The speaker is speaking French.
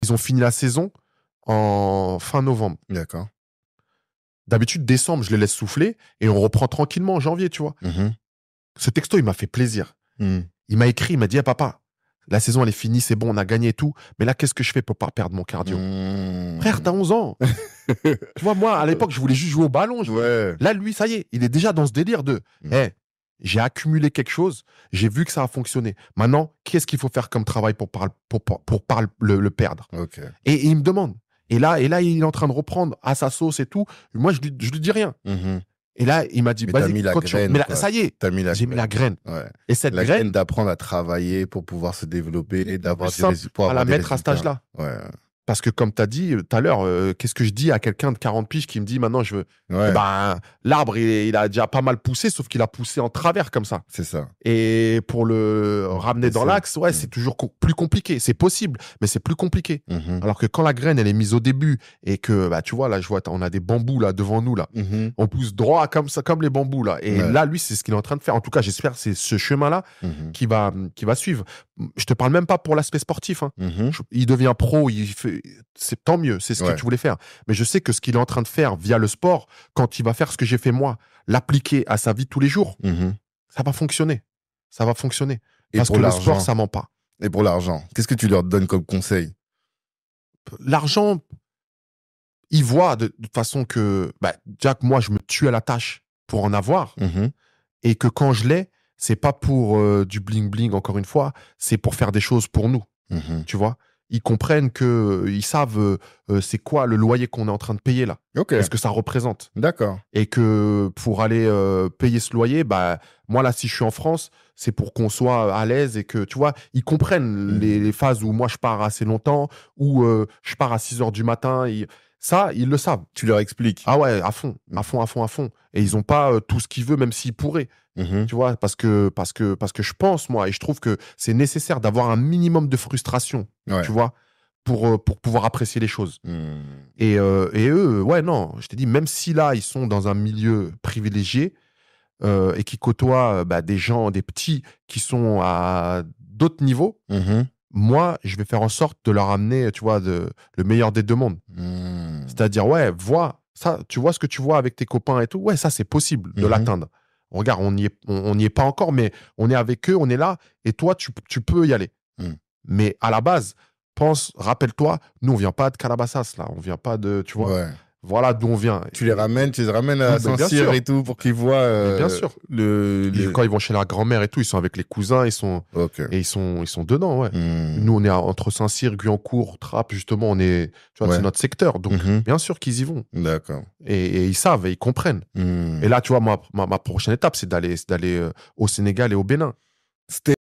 Ils ont fini la saison en fin novembre. D'accord. D'habitude, décembre, je les laisse souffler et on reprend tranquillement en janvier, tu vois. Ce texto, il m'a fait plaisir. Il m'a écrit, il m'a dit, papa, la saison, elle est finie, c'est bon, on a gagné et tout. Mais là, qu'est-ce que je fais pour pas perdre mon cardio? Frère, t'as 11 ans. Tu vois, moi, à l'époque, je voulais juste jouer au ballon. Là, lui, ça y est, il est déjà dans ce délire de j'ai accumulé quelque chose, j'ai vu que ça a fonctionné. Maintenant, qu'est-ce qu'il faut faire comme travail pour le perdre? Et il me demande. Et là, il est en train de reprendre à sa sauce et tout. Moi, je lui dis rien. Et là, il m'a dit, vas-y, continue. Mais là, ça y est, j'ai mis la graine. Et cette graine d'apprendre à travailler pour pouvoir se développer et d'avoir des résultats. À la mettre à cet âge-là. Parce que comme tu as dit tout à l'heure, qu'est-ce que je dis à quelqu'un de 40 piges qui me dit maintenant je veux... l'arbre, il a déjà pas mal poussé, sauf qu'il a poussé en travers comme ça. C'est ça. Et pour le ramener dans l'axe, c'est toujours plus compliqué. C'est possible, mais c'est plus compliqué. Alors que quand la graine, elle est mise au début et que, tu vois, là, je vois, on a des bambous là devant nous, là. On pousse droit comme ça, comme les bambous, là. Et là, lui, c'est ce qu'il est en train de faire. En tout cas, j'espère que c'est ce chemin-là qui va suivre. Je te parle même pas pour l'aspect sportif. Il devient pro, c'est tant mieux, c'est ce que tu voulais faire. Mais je sais que ce qu'il est en train de faire via le sport, quand il va faire ce que j'ai fait moi, l'appliquer à sa vie de tous les jours, ça va fonctionner. Ça va fonctionner. Parce que le sport, ça ment pas. Et pour l'argent, qu'est-ce que tu leur donnes comme conseil? L'argent, ils voient de toute façon que, déjà que moi, je me tue à la tâche pour en avoir. Et que quand je l'ai, c'est pas pour du bling-bling, encore une fois, c'est pour faire des choses pour nous. Tu vois? Ils comprennent ils savent c'est quoi le loyer qu'on est en train de payer là. Qu'est-ce que ça représente. D'accord. Et que pour aller payer ce loyer, moi là, si je suis en France, c'est pour qu'on soit à l'aise et que, tu vois, ils comprennent les phases où moi je pars assez longtemps, où je pars à 6 h du matin. Ça, ils le savent. Tu leur expliques. Ah ouais, à fond. Et ils n'ont pas tout ce qu'ils veulent, même s'ils pourraient. Tu vois, parce que je pense, moi, et je trouve que c'est nécessaire d'avoir un minimum de frustration, tu vois, pour pouvoir apprécier les choses. Et eux, non, je t'ai dit, même si là, ils sont dans un milieu privilégié et qui côtoient des gens, des petits qui sont à d'autres niveaux, moi, je vais faire en sorte de leur amener, tu vois, le meilleur des deux mondes. C'est-à-dire, vois, ça, tu vois ce que tu vois avec tes copains et tout, ça, c'est possible de l'atteindre. Regarde, on n'y est pas encore, mais on est avec eux, on est là, et toi, tu peux y aller. Mais à la base, rappelle-toi, nous, on vient pas de Calabasas, là, on vient pas de, tu vois, voilà d'où on vient. Tu les ramènes à Saint-Cyr et tout, pour qu'ils voient bien sûr. Quand ils vont chez la grand-mère et tout, ils sont avec les cousins, et ils sont dedans, Nous, on est entre Saint-Cyr, Guyancourt, Trappes, justement, on est, tu vois, c'est notre secteur, donc bien sûr qu'ils y vont. D'accord. Et ils savent, et ils comprennent. Et là, tu vois, ma prochaine étape, c'est d'aller au Sénégal et au Bénin.